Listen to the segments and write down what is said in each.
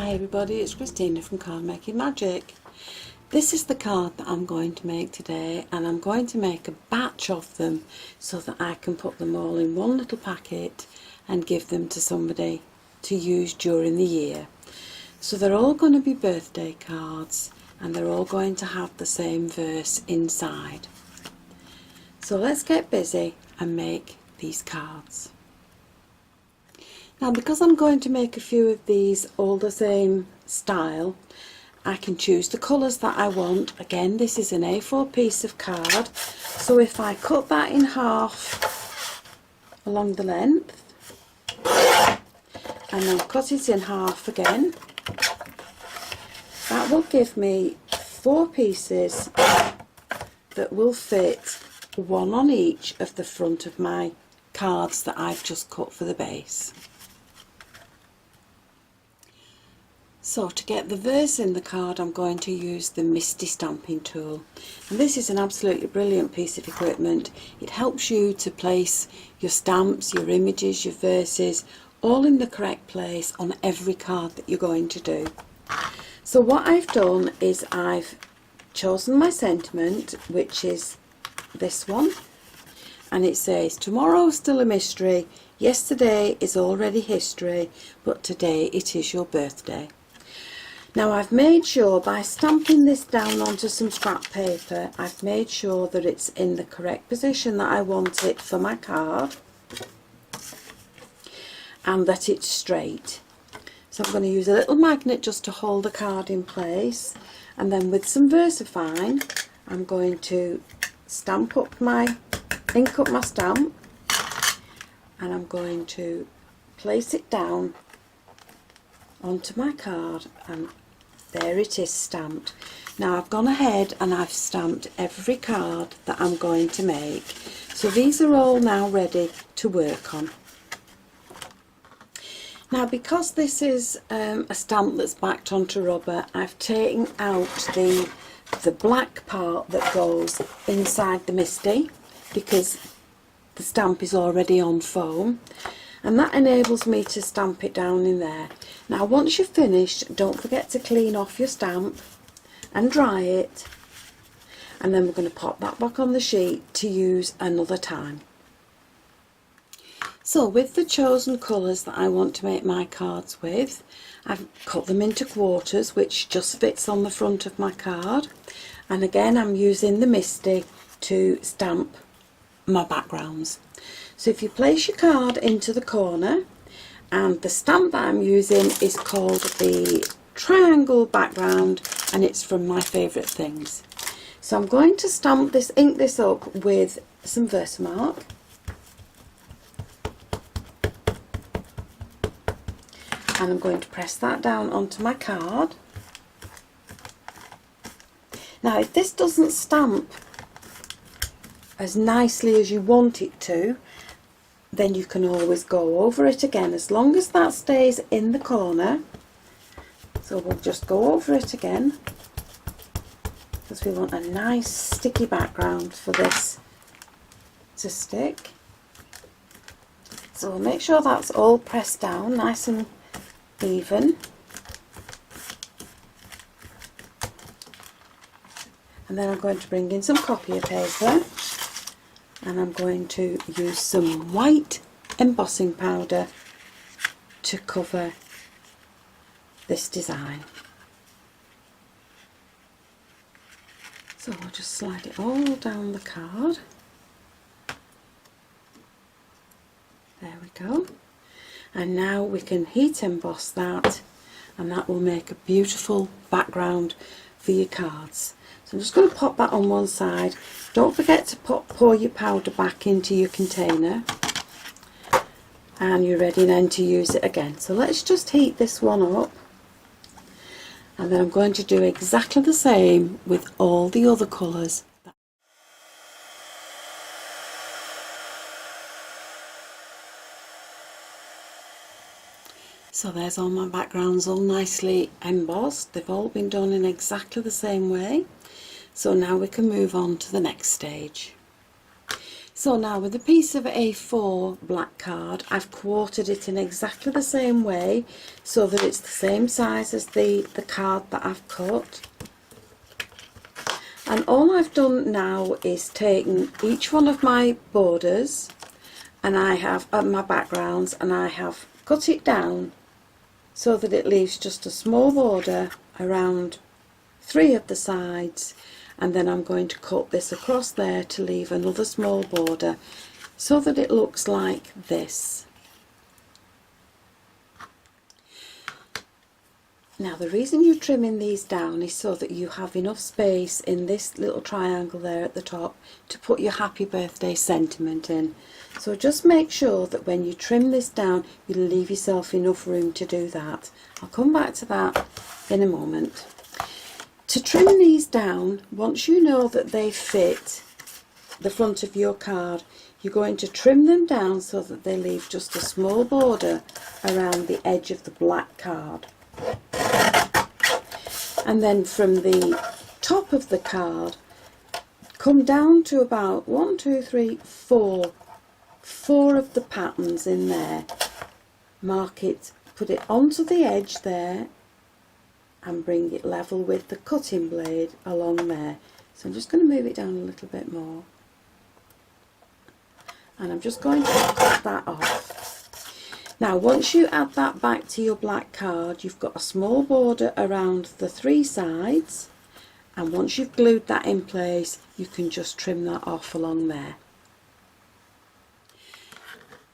Hi everybody, it's Christina from Card Making Magic. This is the card that I'm going to make today, and I'm going to make a batch of them so that I can put them all in one little packet and give them to somebody to use during the year. So they're all going to be birthday cards and they're all going to have the same verse inside. So let's get busy and make these cards. Now, because I'm going to make a few of these all the same style, I can choose the colours that I want. Again, this is an A4 piece of card, so if I cut that in half along the length and then cut it in half again, that will give me 4 pieces that will fit one on each of the front of my cards that I've just cut for the base. So to get the verse in the card, I'm going to use the Misti stamping tool, and this is an absolutely brilliant piece of equipment. It helps you to place your stamps, your images, your verses all in the correct place on every card that you're going to do. So what I've done is I've chosen my sentiment, which is this one, and it says, "Tomorrow's still a mystery, yesterday is already history, but today it is your birthday." Now, I've made sure by stamping this down onto some scrap paper, I've made sure that it's in the correct position that I want it for my card and that it's straight. So I'm going to use a little magnet just to hold the card in place, and then with some VersaFine I'm going to ink up my stamp, and I'm going to place it down onto my card, and there it is stamped. Now I've gone ahead and I've stamped every card that I'm going to make, so these are all now ready to work on. Now, because this is a stamp that's backed onto rubber, I've taken out the black part that goes inside the Misti, because the stamp is already on foam, and that enables me to stamp it down in there. Now, once you're finished, don't forget to clean off your stamp and dry it, and then we're going to pop that back on the sheet to use another time. So with the chosen colours that I want to make my cards with, I've cut them into quarters, which just fits on the front of my card, and again I'm using the Misti to stamp my backgrounds. So if you place your card into the corner, and the stamp that I'm using is called the Triangle Background, and it's from My Favourite Things. So I'm going to ink this up with some Versamark, and I'm going to press that down onto my card. Now, if this doesn't stamp as nicely as you want it to, then you can always go over it again, as long as that stays in the corner. So we'll just go over it again, because we want a nice sticky background for this to stick. So we'll make sure that's all pressed down nice and even, and then I'm going to bring in some copier paper, and I'm going to use some white embossing powder to cover this design. So I'll just slide it all down the card. There we go. And now we can heat emboss that, and that will make a beautiful background for your cards. So I'm just going to pop that on one side. Don't forget to pour your powder back into your container, and you're ready then to use it again. So let's just heat this one up, and then I'm going to do exactly the same with all the other colours. So there's all my backgrounds all nicely embossed. They've all been done in exactly the same way. So now we can move on to the next stage. So now with a piece of A4 black card, I've quartered it in exactly the same way so that it's the same size as the card that I've cut. And all I've done now is taken each one of my borders and I have my backgrounds, and I have cut it down so that it leaves just a small border around 3 of the sides, and then I'm going to cut this across there to leave another small border so that it looks like this. Now the reason you're trimming these down is so that you have enough space in this little triangle there at the top to put your happy birthday sentiment in. So just make sure that when you trim this down, you leave yourself enough room to do that. I'll come back to that in a moment. To trim these down, once you know that they fit the front of your card, you're going to trim them down so that they leave just a small border around the edge of the black card. And then from the top of the card, come down to about 4 of the patterns in there. Mark it, put it onto the edge there, and bring it level with the cutting blade along there. So I'm just going to move it down a little bit more, and I'm just going to cut that off. Now once you add that back to your black card, you've got a small border around the 3 sides, and once you've glued that in place, you can just trim that off along there.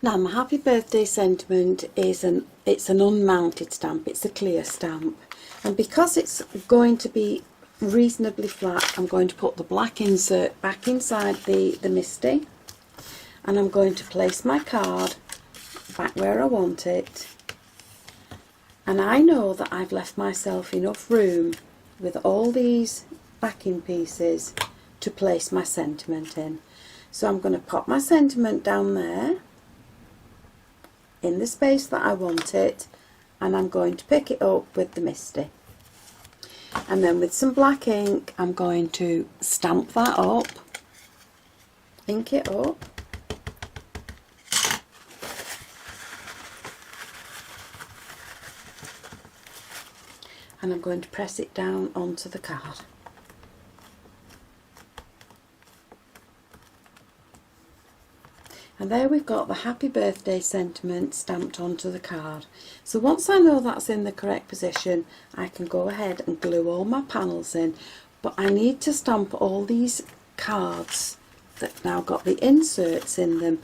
Now my happy birthday sentiment is it's an unmounted stamp, it's a clear stamp. And because it's going to be reasonably flat, I'm going to put the black insert back inside the Misti, and I'm going to place my card back where I want it. And I know that I've left myself enough room with all these backing pieces to place my sentiment in. So I'm going to pop my sentiment down there in the space that I want it, and I'm going to pick it up with the Misti, and then with some black ink I'm going to stamp that up, ink it up, and I'm going to press it down onto the card. And there we've got the happy birthday sentiment stamped onto the card. So once I know that's in the correct position, I can go ahead and glue all my panels in. But I need to stamp all these cards that now got the inserts in them.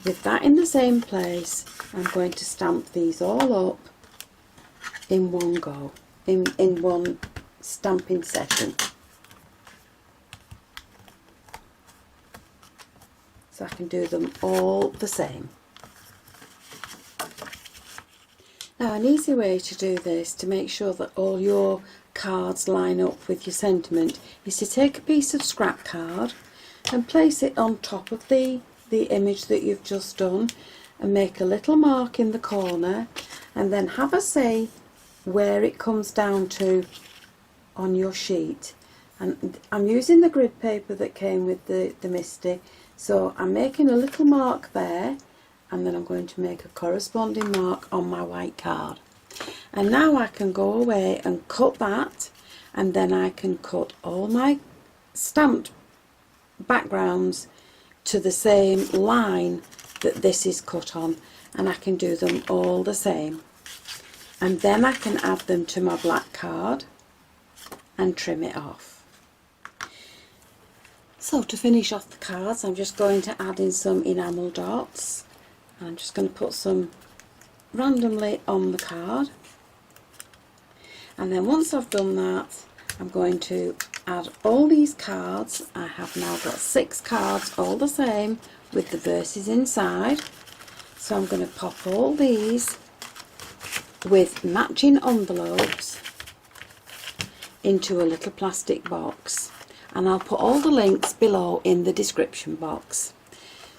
With that in the same place, I'm going to stamp these all up in one go, in one stamping session. So I can do them all the same. Now an easy way to do this, to make sure that all your cards line up with your sentiment, is to take a piece of scrap card and place it on top of the image that you've just done, and make a little mark in the corner, and then have a say where it comes down to on your sheet. And I'm using the grid paper that came with the Misti. So I'm making a little mark there, and then I'm going to make a corresponding mark on my white card. And now I can go away and cut that, and then I can cut all my stamped backgrounds to the same line that this is cut on, and I can do them all the same. And then I can add them to my black card and trim it off. So to finish off the cards, I'm just going to add in some enamel dots. I'm just going to put some randomly on the card, and then once I've done that, I'm going to add all these cards. I have now got 6 cards all the same with the verses inside. So I'm going to pop all these with matching envelopes into a little plastic box. And I'll put all the links below in the description box.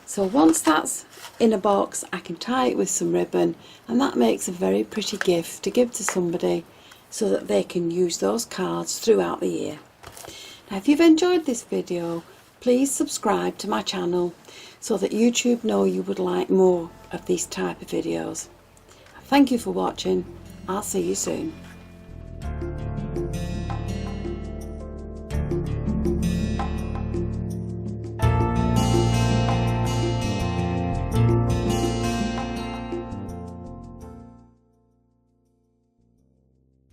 So once that's in a box, I can tie it with some ribbon, and that makes a very pretty gift to give to somebody so that they can use those cards throughout the year. Now if you've enjoyed this video, Please subscribe to my channel so that YouTube know you would like more of these type of videos. Thank you for watching. I'll see you soon.